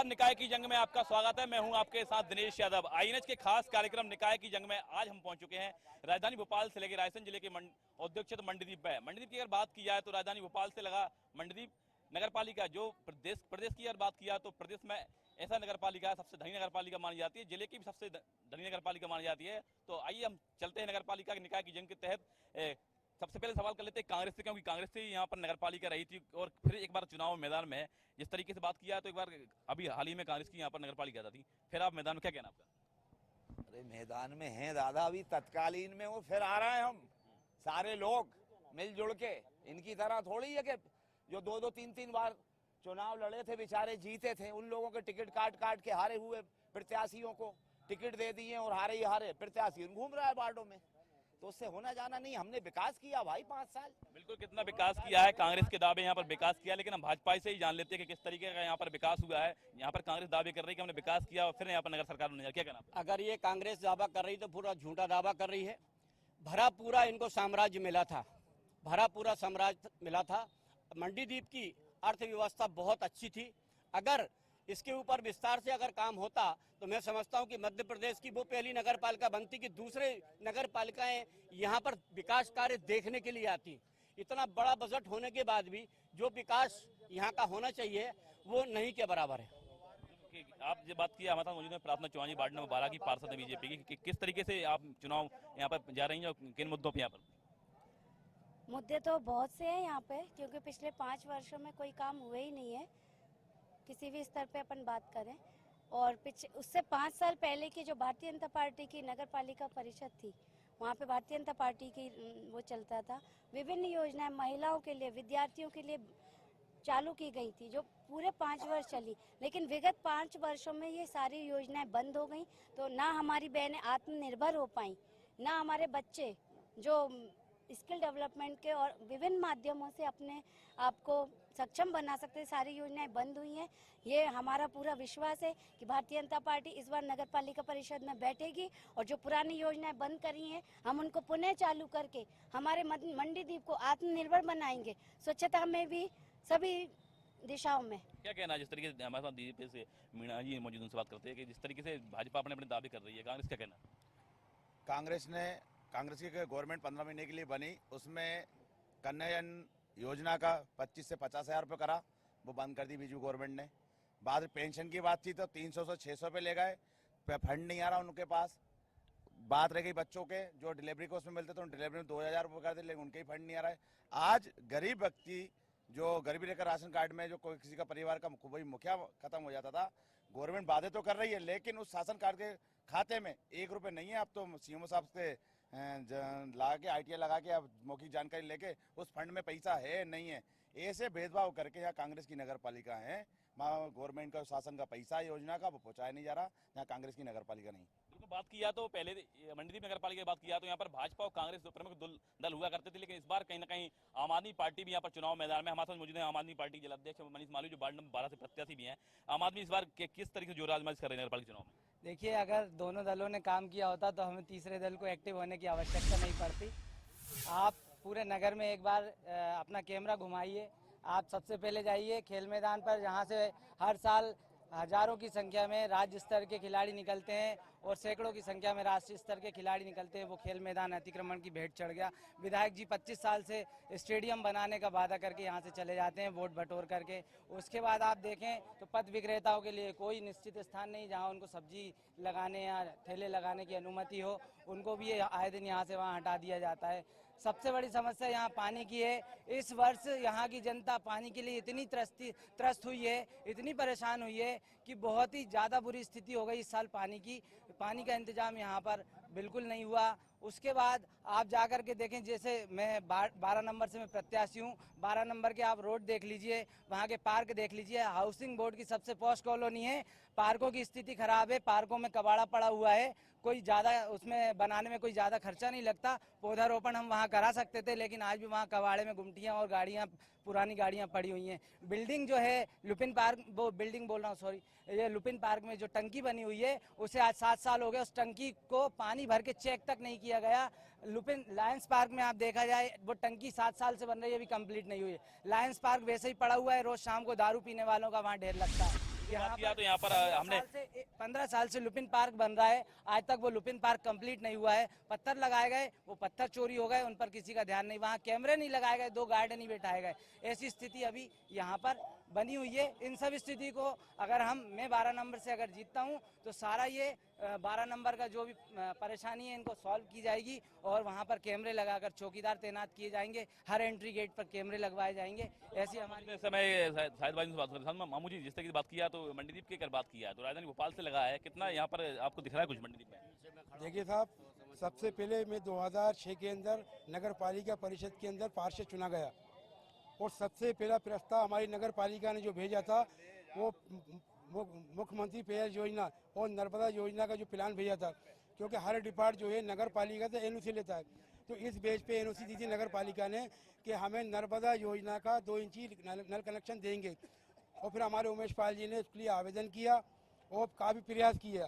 नमस्कार, निकाय की जंग में आपका स्वागत है। मैं हूं आपके साथ दिनेश यादव। आईएनएच के खास कार्यक्रम निकाय की जंग में आज हम पहुंच चुके हैं राजधानी भोपाल से लेकर रायसेन जिले के औद्योगिक क्षेत्र मंडीदीप में। मंडीदीप की अगर बात की जाए तो राजधानी भोपाल से लगा मंडीदीप नगर पालिका, जो प्रदेश की अगर बात किया तो प्रदेश में ऐसा नगर पालिका सबसे धनी नगर पालिका मानी जाती है, जिले की भी सबसे धनी नगर पालिका मानी जाती है। तो आइए हम चलते हैं नगर पालिका के निकाय की जंग के तहत। सबसे पहले सवाल कर लेते हैं कांग्रेस से, क्योंकि कांग्रेस से यहाँ पर नगर पालिका रही थी और फिर एक बार चुनाव मैदान में जिस तरीके से बात किया तो एक बार अभी हाल ही में कांग्रेस की यहाँ पर नगर पालिका थी, फिर आप मैदान में क्या कहना आपका? अरे मैदान में हैं दादा, अभी तत्कालीन में वो फिर आ रहे हैं हम सारे लोग मिलजुल के। इनकी तरह थोड़ी है कि जो दो दो तीन तीन बार चुनाव लड़े थे बेचारे जीते थे, उन लोगों के टिकट काट काट के हारे हुए प्रत्याशियों को टिकट दे दिए और हारे ही हारे प्रत्याशी घूम रहा है वार्डों में। तो उससे होना जाना नहीं। हमने विकास किया भाई 5 साल। बिल्कुल, कितना विकास किया है। कांग्रेस के दावे यहाँ पर विकास किया, लेकिन हम भाजपा से ही जान लेते हैं कि किस तरीके का यहाँ पर विकास हुआ है। यहाँ पर कांग्रेस दावे कर रही है कि हमने विकास किया और फिर यहाँ पर नगर सरकार ने क्या कहना? अगर ये कांग्रेस दावा कर रही तो पूरा झूठा दावा कर रही है। भरा पूरा इनको साम्राज्य मिला था, भरा पूरा साम्राज्य मिला था। मंडीदीप की अर्थव्यवस्था बहुत अच्छी थी। अगर इसके ऊपर विस्तार से अगर काम होता तो मैं समझता हूं कि मध्य प्रदेश की वो पहली नगर पालिका बनती कि दूसरे नगर पालिकाएं यहाँ पर विकास कार्य देखने के लिए आती। इतना बड़ा बजट होने के बाद भी जो विकास यहाँ का होना चाहिए वो नहीं के बराबर है। आप जो बात की, हमारे साथ मौजूद है प्रार्थना चौहान जी, वार्ड नंबर 12 की पार्षद है बीजेपी की। किस तरीके से आप चुनाव यहाँ पर जा रही हैं और किन मुद्दों पर यहाँ पर? मुद्दे तो बहुत से हैं यहाँ पे, क्योंकि पिछले 5 वर्षों में कोई काम हुए ही नहीं है किसी भी स्तर पे अपन बात करें। और उससे 5 साल पहले की जो भारतीय जनता पार्टी की नगर पालिका परिषद थी, वहाँ पे भारतीय जनता पार्टी की वो चलता था। विभिन्न योजनाएं महिलाओं के लिए, विद्यार्थियों के लिए चालू की गई थी, जो पूरे 5 वर्ष चली। लेकिन विगत 5 वर्षों में ये सारी योजनाएं बंद हो गई, तो ना हमारी बहनें आत्मनिर्भर हो पाई, ना हमारे बच्चे जो स्किल डेवलपमेंट के और विभिन्न माध्यमों से अपने आप को सक्षम बना सकते। सारी योजनाएं बंद हुई हैं। ये हमारा पूरा विश्वास है कि भारतीय जनता पार्टी इस बार नगर पालिका परिषद में बैठेगी और जो पुरानी योजनाएं बंद करी हैं हम उनको पुनः चालू करके हमारे मंडीदीप को आत्मनिर्भर बनाएंगे, स्वच्छता में भी, सभी दिशाओं में। क्या कहना है जिस तरीके से हमारे साथ बीजेपी से मीणा जी मौजूद, उनसे बात करते हैं कि जिस तरीके से भाजपा अपने दावे कर रही है, कांग्रेस क्या कहना? कांग्रेस की गवर्नमेंट 15 महीने के लिए बनी, उसमें कन्यायन योजना का 25 से 50 हज़ार रुपये करा, वो बंद कर दी बीजेपी गवर्नमेंट ने। बाद पेंशन की बात थी तो 300 से 600 पे ले गए, फंड नहीं आ रहा उनके पास। बात रह गई बच्चों के जो डिलीवरी को उसमें मिलते थे, डिलीवरी में 2000 रुपये कर दे, लेकिन उनके ही फंड नहीं आ रहा है। आज गरीब व्यक्ति जो गरीबी रेखा राशन कार्ड में जो कोई किसी का परिवार का कोई मुखिया खत्म हो जाता था, गवर्नमेंट वादे तो कर रही है लेकिन उस राशन कार्ड के खाते में 1 रुपये नहीं है। अब तो सीएमओ साहब से लगा के ITI लगा के अब मौखिक जानकारी लेके उस फंड में पैसा है नहीं है, ऐसे भेदभाव करके यहाँ कांग्रेस की नगर पालिका है। गवर्नमेंट का शासन का पैसा योजना का वो पहुंचाया नहीं जा रहा, यहाँ कांग्रेस की नगर पालिका नहीं। तो बात किया तो पहले मंडीदीप नगर पालिका की बात किया तो यहाँ पर भाजपा और कांग्रेस दो प्रमुख दल हुआ करते थे, लेकिन इस बार कहीं ना कहीं आम आदमी पार्टी भी यहाँ पर चुनाव मैदान में। हमारे साथ मौजूद है आम आदमी पार्टी के जिलाध्यक्ष मनीष मालवी, जो वार्ड नंबर 12 से प्रत्याशी भी हैं। आम आदमी इस बार किस तरीके से जोर आजमाइश कर रहे हैं नगर पालिका चुनाव में? देखिए, अगर दोनों दलों ने काम किया होता तो हमें तीसरे दल को एक्टिव होने की आवश्यकता नहीं पड़ती। आप पूरे नगर में एक बार अपना कैमरा घुमाइए। आप सबसे पहले जाइए खेल मैदान पर, जहां से हर साल हजारों की संख्या में राज्य स्तर के खिलाड़ी निकलते हैं और सैकड़ों की संख्या में राष्ट्रीय स्तर के खिलाड़ी निकलते हैं। वो खेल मैदान अतिक्रमण की भेंट चढ़ गया। विधायक जी 25 साल से स्टेडियम बनाने का वादा करके यहाँ से चले जाते हैं वोट बटोर करके। उसके बाद आप देखें तो पथ विक्रेताओं के लिए कोई निश्चित स्थान नहीं जहाँ उनको सब्जी लगाने या ठेले लगाने की अनुमति हो, उनको भी आए दिन यहाँ से वहाँ हटा दिया जाता है। सबसे बड़ी समस्या यहाँ पानी की है। इस वर्ष यहाँ की जनता पानी के लिए इतनी त्रस्त हुई है, इतनी परेशान हुई है कि बहुत ही ज़्यादा बुरी स्थिति हो गई इस साल पानी की। पानी का इंतजाम यहाँ पर बिल्कुल नहीं हुआ। उसके बाद आप जाकर के देखें, जैसे मैं 12 नंबर से मैं प्रत्याशी हूँ, 12 नंबर के आप रोड देख लीजिए, वहाँ के पार्क देख लीजिए। हाउसिंग बोर्ड की सबसे पॉश कॉलोनी है, पार्कों की स्थिति खराब है, पार्कों में कबाड़ा पड़ा हुआ है। कोई ज़्यादा उसमें बनाने में कोई ज़्यादा खर्चा नहीं लगता। पौधारोपण हम वहाँ करा सकते थे, लेकिन आज भी वहाँ कबाड़े में गुमटियाँ और गाड़ियाँ, पुरानी गाड़ियाँ पड़ी हुई हैं। बिल्डिंग जो है लुपिन पार्क, वो बिल्डिंग बोल रहा हूँ सॉरी, ये लुपिन पार्क में जो टंकी बनी हुई है उसे आज 7 साल हो गए, उस टंकी को पानी भर के चेक तक नहीं किया गया। लुपिन लायंस पार्क में आप देखा जाए वो टंकी 7 साल से बन रही है, अभी कंप्लीट नहीं हुई है। लायंस पार्क वैसे ही पड़ा हुआ है, रोज शाम को दारू पीने वालों का वहाँ ढेर लगता है। बात किया तो यहाँ पर हमने 15 साल से लुपिन पार्क बन रहा है, आज तक वो लुपिन पार्क कंप्लीट नहीं हुआ है। पत्थर लगाए गए, वो पत्थर चोरी हो गए, उन पर किसी का ध्यान नहीं, वहाँ कैमरे नहीं लगाए गए, 2 गार्ड नहीं बैठाए गए। ऐसी स्थिति अभी यहाँ पर बनी हुई है। इन सब स्थिति को अगर मैं 12 नंबर से अगर जीतता हूँ तो सारा ये 12 नंबर का जो भी परेशानी है इनको सॉल्व की जाएगी और वहाँ पर कैमरे लगाकर चौकीदार तैनात किए जाएंगे, हर एंट्री गेट पर कैमरे लगवाए जाएंगे। ऐसी हमारी समय शायद भाई से बात कर रहे मामू जी, जिस तरह की बात किया तो मंडीदीप की अगर बात किया तो राजधानी भोपाल से लगा है, कितना यहाँ पर आपको दिख रहा है कुछ मंडीदीप में? देखिए साहब, सबसे पहले मैं 2006 के अंदर नगर पालिका परिषद के अंदर पार्षद चुना गया और सबसे पहला प्रस्ताव हमारी नगर पालिका ने जो भेजा था वो मुख्यमंत्री पेयजल योजना और नर्मदा योजना का जो प्लान भेजा था, क्योंकि हर डिपार्ट जो है नगर पालिका से एनओसी लेता है, तो इस बेस पे एनओसी दी थी नगर पालिका ने कि हमें नर्मदा योजना का 2 इंची नल कनेक्शन देंगे। और फिर हमारे उमेश पाल जी ने उसके लिए आवेदन किया और काफ़ी प्रयास किया।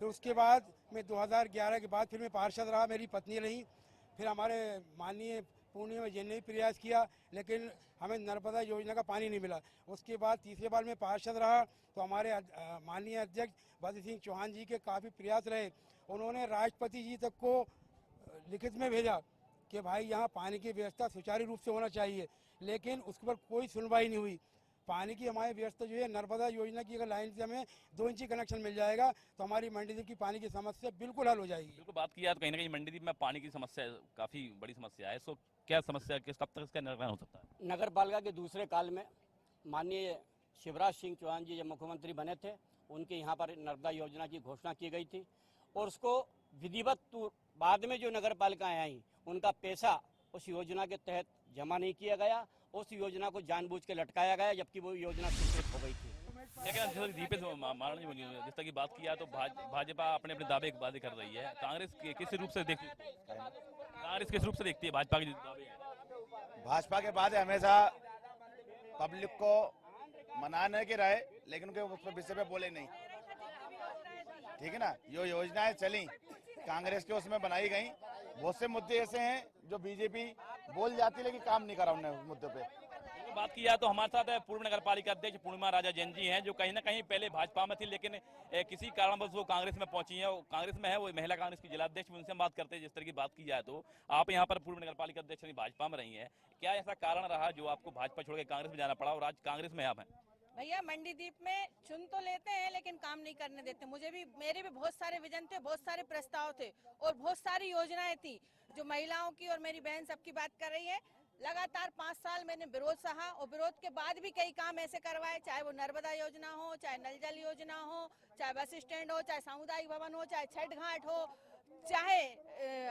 फिर उसके बाद मैं 2011 के बाद फिर मैं पार्षद रहा, मेरी पत्नी रही, फिर हमारे माननीय पूर्णिमा जी ने भी प्रयास किया, लेकिन हमें नर्मदा योजना का पानी नहीं मिला। उसके बाद तीसरी बार मैं पार्षद रहा तो हमारे माननीय अध्यक्ष भगत सिंह चौहान जी के काफ़ी प्रयास रहे, उन्होंने राष्ट्रपति जी तक को लिखित में भेजा कि भाई यहाँ पानी की व्यवस्था सुचारू रूप से होना चाहिए, लेकिन उसके पर कोई सुनवाई नहीं हुई। पानी की हमारी व्यवस्था जो है नर्मदा योजना की अगर लाइन से हमें 2 इंची कनेक्शन मिल जाएगा तो हमारी मंडीदीप की पानी की समस्या बिल्कुल हल हो जाएगी। बिल्कुल बात किया तो कहीं ना कहीं मंडीदीप में पानी की समस्या काफी बड़ी समस्या है, सो क्या समस्या कब तक इसका निराकरण हो सकता है? नगर पालिका के दूसरे काल में माननीय शिवराज सिंह चौहान जी जब मुख्यमंत्री बने थे, उनके यहाँ पर नर्मदा योजना की घोषणा की गई थी और उसको विधिवत बाद में जो नगर पालिकाएं आई उनका पैसा उस योजना के तहत जमा नहीं किया गया, उस योजना को जानबूझ के लटकाया गया, जबकि वो योजना स्वीकृत हो गई थी। लेकिन दीपेश जिस तरह की बात किया तो भाजपा अपने अपने दावे कर रही है, कांग्रेस किस रूप से देखती है? कांग्रेस किस रूप से देखती है भाजपा के दावे? भाजपा के बाद हमेशा पब्लिक को मनाने के रहे, लेकिन उनके उस विषय पे बोले नहीं, ठीक है ना। जो योजनाएं चली कांग्रेस के उसमें बनाई गई, बहुत से मुद्दे ऐसे हैं जो बीजेपी बोल जाती है लेकिन काम नहीं करा उन्होंने उस मुद्दे पे। बात किया तो हमारे साथ पूर्व नगर पालिका अध्यक्ष पूर्णिमा राजा जैन जी हैं, जो कहीं ना कहीं पहले भाजपा में थी लेकिन किसी कारणवश वो कांग्रेस में पहुंची है, कांग्रेस में है, वो महिला कांग्रेस की जिलाध्यक्ष, उनसे हम बात करते हैं। जिस तरह की बात की जाए तो आप यहाँ पर पूर्व नगर पालिका अध्यक्ष भाजपा में रही है, क्या ऐसा कारण रहा जो आपको भाजपा छोड़ के कांग्रेस में जाना पड़ा और आज कांग्रेस में आप हैं? भैया मंडीदीप में चुन तो लेते हैं लेकिन काम नहीं करने देते। मेरे भी बहुत सारे विजन थे, बहुत सारे प्रस्ताव थे और बहुत सारी योजनाएं थी जो महिलाओं की, और मेरी बहन सबकी बात कर रही है। लगातार 5 साल मैंने विरोध सहा और विरोध के बाद भी कई काम ऐसे करवाए, चाहे वो नर्मदा योजना हो, चाहे नल जल योजना हो, चाहे बस स्टैंड हो, चाहे सामुदायिक भवन हो, चाहे छठ घाट हो, चाहे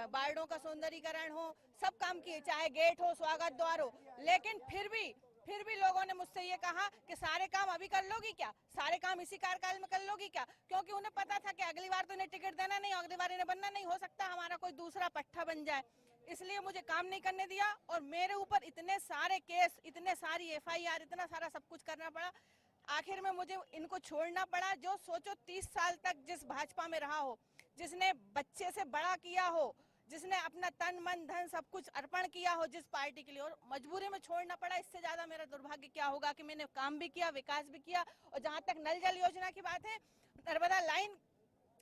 वार्डों का सौंदर्यीकरण हो, सब काम किए, चाहे गेट हो, स्वागत द्वार हो। लेकिन फिर भी लोगों ने मुझसे ये कहा कि सारे काम अभी कर लोगी क्या, सारे काम इसी कार्यकाल में कर लोगी क्या, क्योंकि उन्हें पता था कि अगली बार तो इन्हें टिकट देना नहीं, अगली बार इन्हें बनना नहीं, हो सकता हमारा कोई दूसरा पट्टा बन जाए, इसलिए मुझे काम नहीं करने दिया और मेरे ऊपर इतने सारे केस, इतने सारी FIR, इतना सारा सब कुछ करना पड़ा। आखिर में मुझे इनको छोड़ना पड़ा। जो सोचो 30 साल तक जिस भाजपा में रहा हो, जिसने बच्चे से बड़ा किया हो, जिसने अपना तन मन धन सब कुछ अर्पण किया हो जिस पार्टी के लिए, और मजबूरी में छोड़ना पड़ा, इससे ज्यादा मेरा दुर्भाग्य क्या होगा कि मैंने काम भी किया, विकास भी किया। और जहाँ तक नल जल योजना की बात है,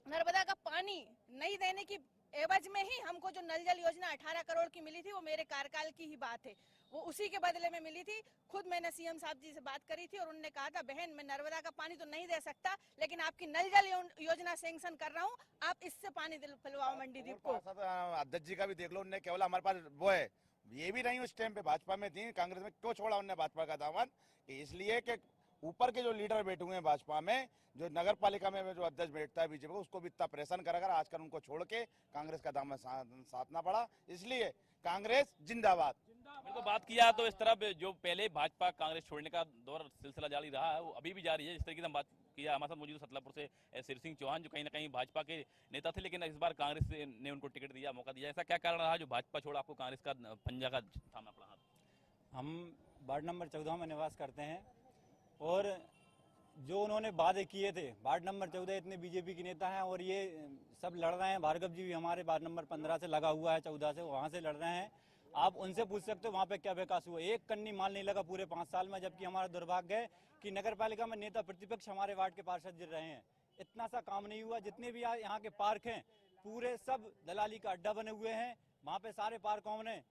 नर्मदा का पानी नहीं देने की एवज में ही हमको जो नल जल योजना 18 करोड़ की मिली थी, वो मेरे कार्यकाल की ही बात है, वो उसी के बदले में मिली थी। खुद मैंने CM साहब जी से बात करी थी और उन्होंने कहा था, बहन मैं नर्मदा का पानी तो नहीं दे सकता लेकिन आपकी नल जल योजना सैंक्शन कर रहा हूँ, आप इससे पानी दिलवाओ मंडीदीप को। अध्यक्ष जी का भी देख लो, उनने केवल हमारे पास वो है, ये भी नहीं उस टाइम पे भाजपा में थी, कांग्रेस में क्यों छोड़ा उन्होंने भाजपा का दामन? इसलिए कि ऊपर के जो लीडर बैठे हुए हैं भाजपा में, जो नगर पालिका में जो अध्यक्ष बैठता है बीजेपी को, उसको भी इतना परेशान कर आजकल उनको छोड़ के कांग्रेस का दामन साधना पड़ा। इसलिए कांग्रेस जिंदाबाद। तो बात किया तो इस तरफ जो पहले भाजपा कांग्रेस छोड़ने का दौर सिलसिला जारी रहा है, वो अभी भी जारी है। जिस तरीके से हम बात किया, हमारे साथ मौजूद सतलापुर से सिर सिंह चौहान, जो कहीं ना कहीं भाजपा के नेता थे लेकिन इस बार कांग्रेस ने उनको टिकट दिया, मौका दिया। ऐसा क्या कारण रहा जो भाजपा छोड़ आपको कांग्रेस का पंजा का थामना पड़ा? हम वार्ड नंबर 14 में निवास करते हैं और जो उन्होंने वादे किए थे, वार्ड नंबर 14 इतने बीजेपी के नेता हैं और ये सब लड़ रहे हैं। भार्गव जी भी हमारे वार्ड नंबर 15 से लगा हुआ है, 14 से वहाँ से लड़ रहे हैं। आप उनसे पूछ सकते हो वहाँ पे क्या विकास हुआ। एक कन्नी माल नहीं लगा पूरे 5 साल में, जबकि हमारा दुर्भाग्य है कि नगर पालिका में नेता प्रतिपक्ष हमारे वार्ड के पार्षद जिल रहे हैं। इतना सा काम नहीं हुआ। जितने भी यहाँ के पार्क हैं पूरे सब दलाली का अड्डा बने हुए हैं। वहाँ पे सारे पार्कों ने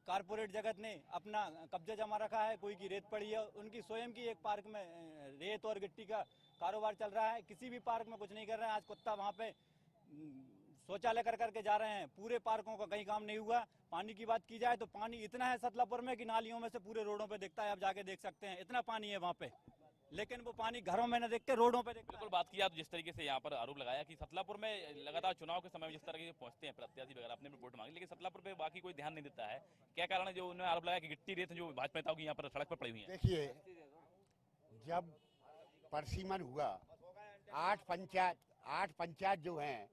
कारपोरेट जगत ने अपना कब्जा जमा रखा है। कोई की रेत पड़ी है, उनकी स्वयं की एक पार्क में रेत और गिट्टी का कारोबार चल रहा है। किसी भी पार्क में कुछ नहीं कर रहे हैं। आज कुत्ता वहाँ पे शौचालय कर करके जा रहे हैं। पूरे पार्कों का कहीं काम नहीं हुआ। पानी की बात की जाए तो पानी इतना है सतलापुर में कि नालियों में से पूरे रोडों पे दिखता है। आप जाके देख सकते हैं, इतना पानी है वहाँ पे, लेकिन वो पानी घरों में न देख के रोडों पे देखते। बिल्कुल बात किया तो जिस तरीके से यहाँ पर आरोप लगाया कि सतलापुर में लगातार चुनाव के समय में जिस तरह के पहुंचते हैं प्रत्याशी वगैरह, अपने वोट मांगे, लेकिन सतलापुर पे बाकी कोई ध्यान नहीं देता है। क्या कारण है जो उन्होंने आरोप लगाया कि गिट्टी रेत जो भाजपा नेताओं की यहाँ पर सड़क पर पड़ी हुई है? देखिए, जब परसीमन हुआ 8 पंचायत जो हैं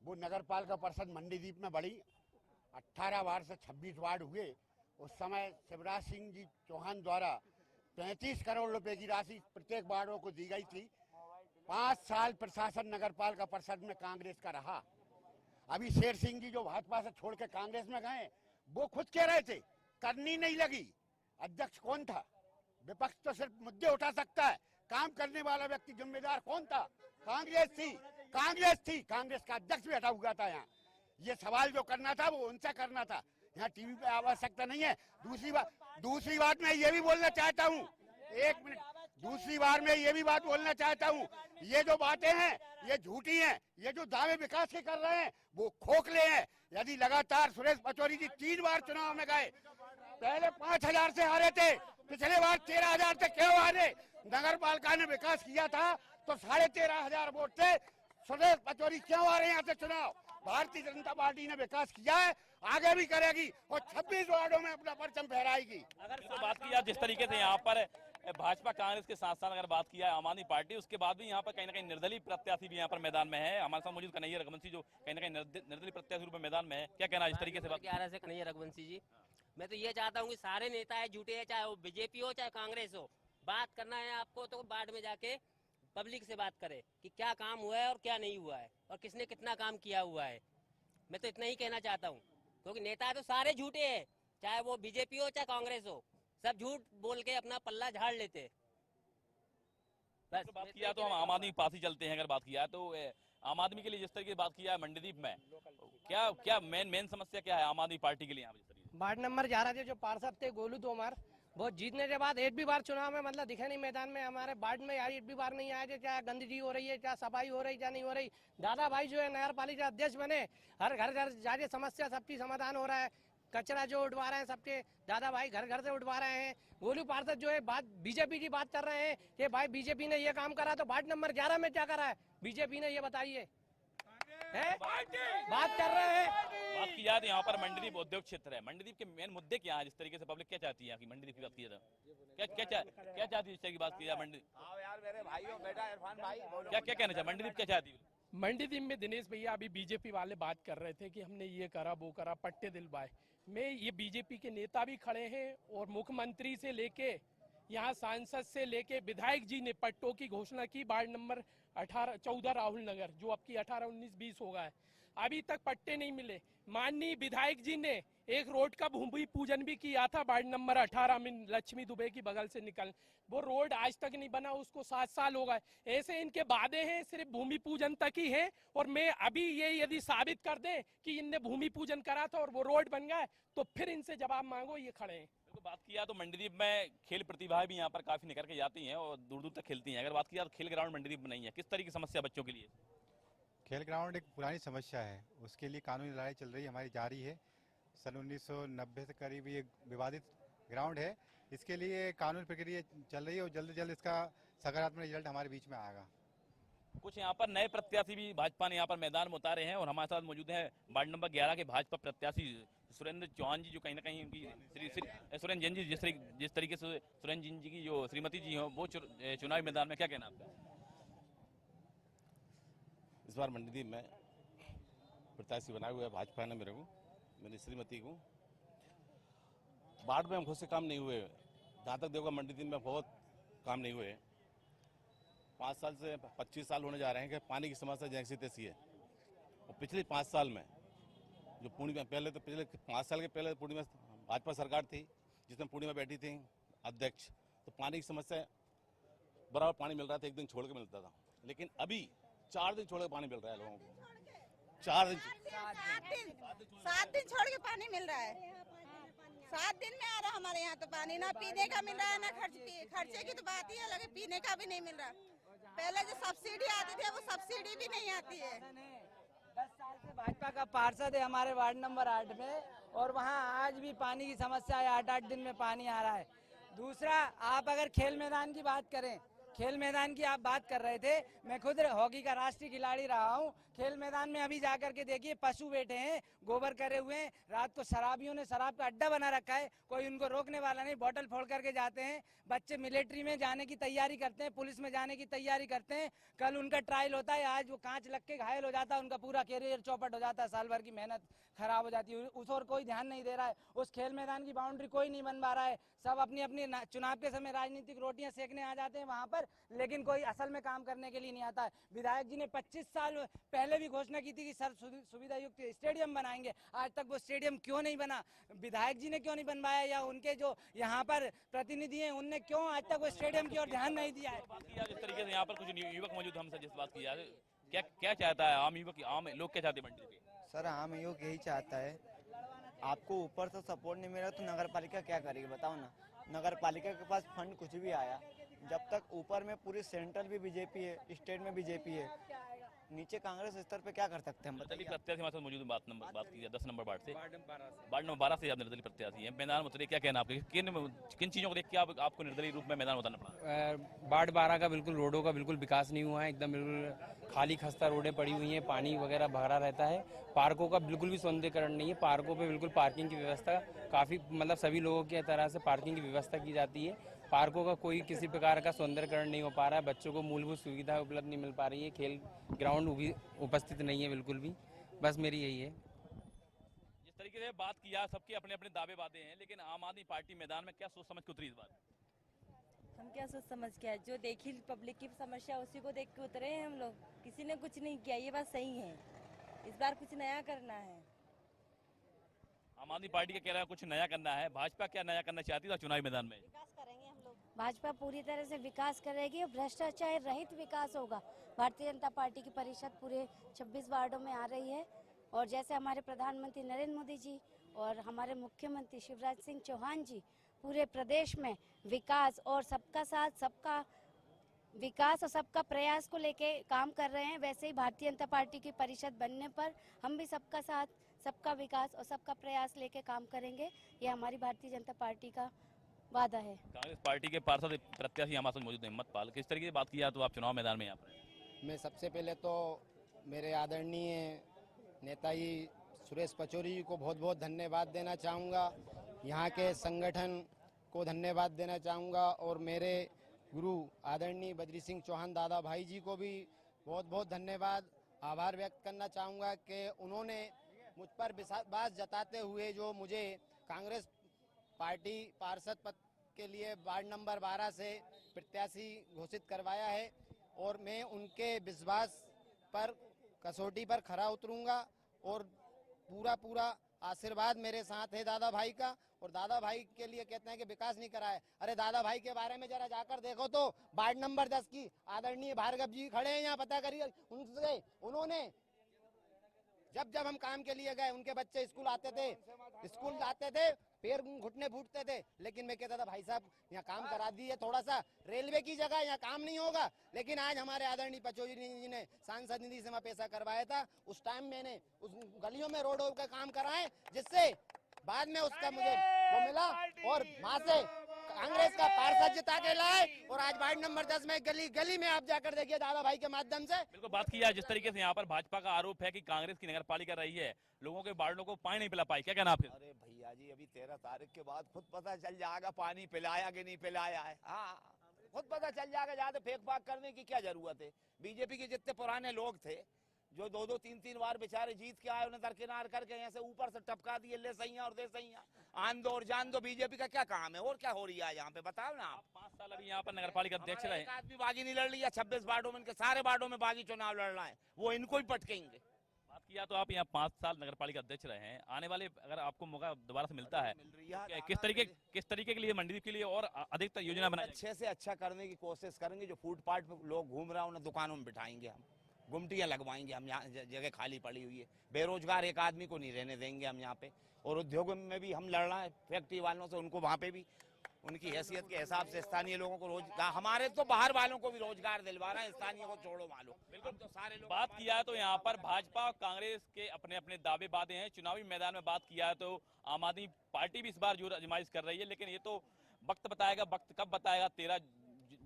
वो नगर पालिका परिषद मंडीदीप में बढ़ी। 18 वार्ड से 26 वार्ड हुए। उस समय शिवराज सिंह जी चौहान द्वारा 35 करोड़ रुपए की राशि प्रत्येक वार्डों को दी गई थी। 5 साल प्रशासन नगर पालिका परिषद में कांग्रेस का रहा। अभी शेर सिंह जी जो भाजपा से छोड़ के कांग्रेस में गए, वो खुद कह रहे थे करनी नहीं लगी। अध्यक्ष कौन था? विपक्ष तो सिर्फ मुद्दे उठा सकता है, काम करने वाला व्यक्ति जिम्मेदार कौन था? कांग्रेस थी। कांग्रेस का अध्यक्ष भी हटा हुआ था। यहाँ ये सवाल जो करना था वो उनसे करना था। यहाँ टीवी पे आवश्यकता नहीं है। दूसरी बात मैं ये भी बोलना चाहता हूँ, 1 मिनट, दूसरी बार मैं ये भी बात बोलना चाहता हूँ, ये जो बातें हैं ये झूठी हैं। ये जो दावे विकास के कर रहे हैं वो खोखले हैं। यदि लगातार सुरेश पचौरी जी 3 बार चुनाव में गए, पहले 5000 से हारे थे, पिछले बार 13000 से क्यों हारे? नगर पालिका ने विकास किया था तो 13,500 वोट थे। सुरेश पचौरी क्यों आ रहे हैं यहाँ से चुनाव? भारतीय जनता पार्टी ने विकास किया है, आगे भी करेगी और 26 वार्डों में अपना परचम फहराएगी। अगर तो बात की जाए जिस तरीके से यहाँ पर भाजपा कांग्रेस के साथ साथ अगर बात किया है आम आदमी पार्टी, उसके बाद भी यहाँ पर कहीं ना कहीं निर्दलीय प्रत्याशी भी यहाँ पर मैदान में है। हमारे साथ मौजूद कन्हैया रघुवंशी जो कहीं ना कहीं निर्दलीय प्रत्याशी रूप में मैदान में है। क्या कहना है इस तरीके से बात? 11 से कन्हैया रघुवंशी जी, मैं तो ये चाहता हूँ कि सारे नेता है झूठे है, चाहे वो बीजेपी हो चाहे कांग्रेस हो। बात करना है आपको तो बाढ़ में जाके पब्लिक से बात करे कि क्या काम हुआ है और क्या नहीं हुआ है और किसने कितना काम किया हुआ है। मैं तो इतना ही कहना चाहता हूँ, क्योंकि नेता तो सारे झूठे हैं, चाहे वो बीजेपी हो चाहे कांग्रेस हो, सब झूठ बोल के अपना पल्ला झाड़ लेते। बस तो बात किया तो हम आम आदमी पास ही चलते हैं। अगर बात किया तो आम आदमी के लिए जिस तरीके से बात किया है मंडीदीप में, क्या मेन समस्या क्या है आम आदमी पार्टी के लिए यहाँ पर? वार्ड नंबर 11 के जो पार्षद थे गोलू तोमर, वो जीतने के बाद एक भी बार चुनाव में मतलब दिखे नहीं मैदान में। हमारे वार्ड में यार एक भी बार नहीं आए थे, चाहे गंदगी हो रही है, चाहे सफाई हो रही, चाहे नहीं हो रही। दादा भाई जो है नगर पालिका अध्यक्ष बने, हर घर जाके समस्या सबकी समाधान हो रहा है। कचरा जो उठवा रहे हैं सबके दादा भाई घर से उठवा रहे हैं। गोलू पार्षद जो है बात बीजेपी की बात कर रहे हैं कि भाई बीजेपी ने ये काम करा, तो वार्ड नंबर 11 में क्या करा है बीजेपी ने, ये बताइए। बात कर रहे हैं। बात की जाए तो यहाँ पर मंडीदीप उद्योग क्षेत्र है। मंडीदीप के मेन मुद्दे क्या है? जिस तरीके से पब्लिक क्या चाहती है कि मंडीदीप की बात की जाए क्या चाहती है? इस तरह की बात की जाए मंडीदीप क्या कहना चाहिए? मंडीदीप क्या चाहती है? मंडीदीप में दिनेश भैया अभी बीजेपी वाले बात कर रहे थे कि हमने ये करा वो करा, पट्टे दिलवाए। में ये बीजेपी के नेता भी खड़े हैं और मुख्यमंत्री से लेके यहाँ सांसद से लेके विधायक जी ने पट्टों की घोषणा की। वार्ड नंबर 14 राहुल नगर जो अब की 18, 19, 20 होगा है, अभी तक पट्टे नहीं मिले। माननीय विधायक जी ने एक रोड का भूमि पूजन भी किया था वार्ड नंबर 18 में, लक्ष्मी दुबे की बगल से निकल, वो रोड आज तक नहीं बना, उसको 7 साल हो गए। ऐसे इनके वादे हैं सिर्फ भूमि पूजन तक ही है। और मैं अभी ये यदि साबित कर दें कि इनने भूमि पूजन करा था और वो रोड बन गया तो फिर इनसे जवाब मांगो, ये खड़े हैं। तो बात किया तो मंडीदीप में खेल प्रतिभाएं भी यहाँ पर काफी निकल के जाती हैं और दूर दूर तक खेलती हैं। अगर बात किया तो खेल ग्राउंड मंडीदीप में नहीं है, किस तरह की समस्या बच्चों के लिए? खेल ग्राउंड एक पुरानी समस्या है, उसके लिए कानूनी लड़ाई चल रही है, हमारी जारी है। सन 1990 से करीब ये विवादित ग्राउंड है, इसके लिए कानूनी प्रक्रिया चल रही है और जल्द से जल्द इसका सकारात्मक रिजल्ट हमारे बीच में आएगा। कुछ यहाँ पर नए प्रत्याशी भी भाजपा ने यहाँ पर मैदान में उतारे हैं और हमारे साथ मौजूद हैं वार्ड नंबर 11 के भाजपा प्रत्याशी सुरेंद्र चौहान जी, जो कहीं ना कहीं उनकी सुरेंद्र जैन जी जिस तरीके से सुरेंद्र जैन जी की जो श्रीमती जी हो वो चुनावी मैदान में, क्या कहना आपका? इस बार मंडीदीप में प्रत्याशी बनाए हुए भाजपा ने मेरी श्रीमती को। वार्ड में हम खुद से काम नहीं हुए, जहाँ तक देखो मंडीदीप में बहुत काम नहीं हुए। 5 साल से 25 साल होने जा रहे हैं कि पानी की समस्या जैसी तैसी है और पिछले 5 साल में जो पूर्णिमा पहले तो पिछले 5 साल के पहले पूर्णिमा भाजपा सरकार थी जिसमें पूर्णिमा बैठी थी अध्यक्ष, तो पानी की समस्या बराबर पानी मिल रहा था, एक दिन छोड़ के मिलता था, लेकिन अभी 4 दिन छोड़ के पानी मिल रहा है लोगों को। 4 दिन 7 दिन छोड़ के पानी मिल रहा है। 7 दिन में आ रहा हमारे यहाँ तो पानी, ना पीने का मिल रहा है ना खर्चे की तो बात ही अलग है, पीने का भी नहीं मिल रहा। पहले जो सब्सिडी आती थी वो सब्सिडी भी नहीं आती है। 10 साल से भाजपा का पार्षद है हमारे वार्ड नंबर 8 में, और वहाँ आज भी पानी की समस्या है, 8-8 दिन में पानी आ रहा है। दूसरा, आप अगर खेल मैदान की बात करें, खेल मैदान की आप बात कर रहे थे, मैं खुद हॉकी का राष्ट्रीय खिलाड़ी रहा हूँ। खेल मैदान में अभी जाकर के देखिए, पशु बैठे हैं, गोबर करे हुए हैं, रात को शराबियों ने शराब का अड्डा बना रखा है, कोई उनको रोकने वाला नहीं, बोतल फोड़ करके जाते हैं। बच्चे मिलिट्री में जाने की तैयारी करते हैं, पुलिस में जाने की तैयारी करते हैं, कल उनका ट्रायल होता है, आज वो कांच लग के घायल हो जाता है, उनका पूरा कैरियर चौपट हो जाता है, साल भर की मेहनत खराब हो जाती है। उस और कोई ध्यान नहीं दे रहा है, उस खेल मैदान की बाउंड्री कोई नहीं बनवा रहा है। सब अपनी अपनी चुनाव के समय राजनीतिक रोटियां सेकने आ जाते हैं वहां पर, लेकिन कोई असल में काम करने के लिए नहीं आता है। विधायक जी ने 25 साल पहले भी घोषणा की थी कि सर सुविधा युक्त स्टेडियम बनाएंगे, आज तक वो स्टेडियम क्यों नहीं बना? विधायक जी ने क्यों नहीं बनवाया, या उनके जो यहाँ पर प्रतिनिधि हैं उनने क्यों आज तक वो स्टेडियम की ओर ध्यान नहीं दिया है? जिस तरीके से यहाँ पर कुछ युवक मौजूद हमसे जिस बात की जाए, क्या क्या चाहता है आम युवक, आम लोग क्या चाहते हैं मंडी पे? सर आम युवक यही चाहता है, आपको ऊपर से सपोर्ट नहीं मिला तो नगर पालिका क्या करेगी बताओ ना। नगर पालिका के पास फंड कुछ भी आया, जब तक ऊपर में पूरी सेंट्रल भी बीजेपी है, स्टेट में बीजेपी है, नीचे कांग्रेस स्तर पे क्या कर सकते हैं हम बताइए। प्रत्याशी हमारे साथ मौजूद बात की 10 नंबर वार्ड से, वार्ड नंबर 12 से आप निर्दलीय प्रत्याशी हैं, मैदान में उतरे, क्या कहना आपके, किन चीजों को देख के आपको निर्दलीय रूप में मैदान उतारना पड़ा? वार्ड 12 का बिल्कुल रोडों का बिल्कुल विकास नहीं हुआ है, एकदम बिल्कुल खाली खस्ता रोडें पड़ी हुई हैं, पानी वगैरह भरा रहता है, पार्कों का बिल्कुल भी सौंदर्यीकरण नहीं है, पार्कों पे बिल्कुल पार्किंग की व्यवस्था काफ़ी मतलब सभी लोगों की तरह से पार्किंग की व्यवस्था की जाती है, पार्कों का कोई किसी प्रकार का सौंदर्यीकरण नहीं हो पा रहा है, बच्चों को मूलभूत सुविधा उपलब्ध नहीं मिल पा रही है, खेल ग्राउंड भी उपस्थित नहीं है बिल्कुल भी। बस मेरी यही है। जिस तरीके से बात किया, सबके अपने अपने दावे वादे हैं, लेकिन आम आदमी पार्टी मैदान में क्या सोच समझ के उतरी इस बार? हम क्या सोच समझ के, जो देखी पब्लिक की समस्या उसी को देख के उतरे हैं हम लोग, किसी ने कुछ नहीं किया, ये बात सही है। इस बार कुछ नया करना है। आम आदमी पार्टी का कह रहा है कुछ नया करना है, भाजपा क्या नया करना चाहती है चुनावी मैदान में? विकास करेंगे हम लोग, भाजपा पूरी तरह से विकास करेगी और भ्रष्टाचार रहित विकास होगा। भारतीय जनता पार्टी की परिषद पूरे 26 वार्डों में आ रही है, और जैसे हमारे प्रधानमंत्री नरेंद्र मोदी जी और हमारे मुख्यमंत्री शिवराज सिंह चौहान जी पूरे प्रदेश में विकास और सबका साथ सबका विकास और सबका प्रयास को लेके काम कर रहे हैं, वैसे ही भारतीय जनता पार्टी की परिषद बनने पर हम भी सबका साथ सबका विकास और सबका प्रयास लेके काम करेंगे। ये हमारी भारतीय जनता पार्टी का वादा है। कांग्रेस पार्टी के पार्षद प्रत्याशी हमारे साथ मौजूद हैं हिम्मत पाल, किस तरीके से बात किया तो आप चुनाव मैदान में यहाँ पर? मैं सबसे पहले तो मेरे आदरणीय नेताजी सुरेश पचौरी जी को बहुत बहुत धन्यवाद देना चाहूँगा, यहाँ के संगठन को धन्यवाद देना चाहूँगा, और मेरे गुरु आदरणीय बद्री सिंह चौहान दादा भाई जी को भी बहुत बहुत धन्यवाद आभार व्यक्त करना चाहूँगा कि उन्होंने मुझ पर विश्वास जताते हुए जो मुझे कांग्रेस पार्टी पार्षद पद के लिए वार्ड नंबर 12 से प्रत्याशी घोषित करवाया है, और मैं उनके विश्वास पर कसौटी पर खरा उतरूंगा, और पूरा आशीर्वाद मेरे साथ है दादा भाई का। और दादा भाई के लिए कहते हैं कि विकास नहीं करा है, अरे दादा भाई के बारे में जरा जाकर देखो तो वार्ड नंबर 10 की आदरणीय भार्गव जी खड़े हैं यहाँ, पता करिए उनसे। उन्होंने जब हम काम के लिए गए, उनके बच्चे स्कूल आते थे, पैर घुटने फूटते थे, लेकिन मैं कहता था भाई साहब यहाँ काम करा दिए, थोड़ा सा रेलवे की जगह यहाँ काम नहीं होगा। लेकिन आज हमारे आदरणीय पचौरी जी ने सांसद निधि से पैसा करवाया था, उस टाइम मैंने उस गलियों में रोडों का काम कराए, जिससे बाद में उसका मुझे वो मिला, और वहाँ से कांग्रेस का पार्षद जिता के लाए, और आज वार्ड नंबर 10 में गली में आप जाकर देखिए दादा भाई के माध्यम से। बिल्कुल बात किया, जिस तरीके से यहाँ पर भाजपा का आरोप है कि कांग्रेस की नगर पालिका रही है, लोगों के वार्डों को पानी नहीं पिला पाई, क्या कहना आपके? अरे भैया जी, अभी 13 तारीख के बाद खुद पता चल जाएगा पानी पिलाया कि नहीं पिलाया है। हाँ, खुद पता चल जाएगा, ज्यादा फेंक फाक करने की क्या जरूरत है। बीजेपी के जितने पुराने लोग थे जो 2-2 3-3 बार बेचारे जीत के आए, उन्हें दरकिनार करके यहाँ से ऊपर से टपका दिए, ले सैया और दे सैया, आन दो और जान दो। बीजेपी का क्या काम है और क्या हो रही है यहाँ पे, बताओ ना आप। 5 साल अभी यहाँ पर नगर पालिका अध्यक्ष रहे, एक आदमी बागी नहीं लड़ रही है, 26 वार्डों में, इनके सारे वार्डों में बागी चुनाव लड़ रहा है, वो इनको ही पटकेंगे। बात किया तो आप यहाँ 5 साल नगर पालिका अध्यक्ष रहे हैं, आने वाले अगर आपको मौका दोबारा से मिलता है किस तरीके के लिए मंडीदीप के लिए और अधिकतर योजना बनाई अच्छे से अच्छा करने की कोशिश करेंगे। जो फुटपाथ पे लोग घूम रहे हैं उन्हें दुकानों में बिठाएंगे, हम गुमटियां लगवाएंगे, हम यहाँ जगह खाली पड़ी हुई है, बेरोजगार एक आदमी को नहीं रहने देंगे हम यहाँ पे। और उद्योग में भी हम लड़ रहे हैं फैक्ट्री वालों से, उनको वहाँ पे भी उनकी हैसियत के हिसाब से स्थानीय लोगों को रोजगार, हमारे तो बाहर वालों को भी रोजगार दिलवा रहे हैं, स्थानीय को छोड़ो मालो। बिल्कुल तो सारे लोग बात किया है तो यहाँ पर भाजपा और कांग्रेस के अपने अपने दावे बातें हैं। चुनावी मैदान में बात किया है तो आम आदमी पार्टी भी इस बार जोर आजमाइश कर रही है, लेकिन ये तो वक्त बताएगा। वक्त कब बताएगा? 13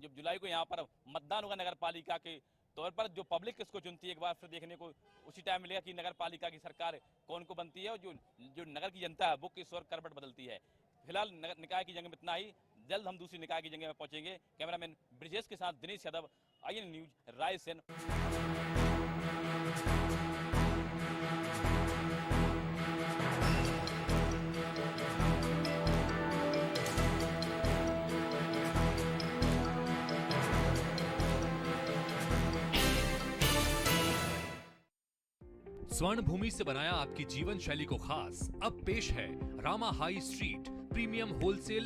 जुलाई को यहाँ पर मतदान होगा नगर पालिका के तौर पर। जो पब्लिक किसको चुनती है एक बार फिर देखने को उसी टाइम मिलेगा कि नगर पालिका की सरकार कौन को बनती है और जो नगर की जनता है वो किस ओर करवट बदलती है। फिलहाल निकाय की जंग में इतना ही, जल्द हम दूसरी निकाय की जंग में पहुंचेंगे। कैमरामैन ब्रिजेश के साथ दिनेश यादव, IN न्यूज, रायसेन। स्वर्ण भूमि से बनाया आपकी जीवन शैली को खास। अब पेश है Rama high street premium wholesale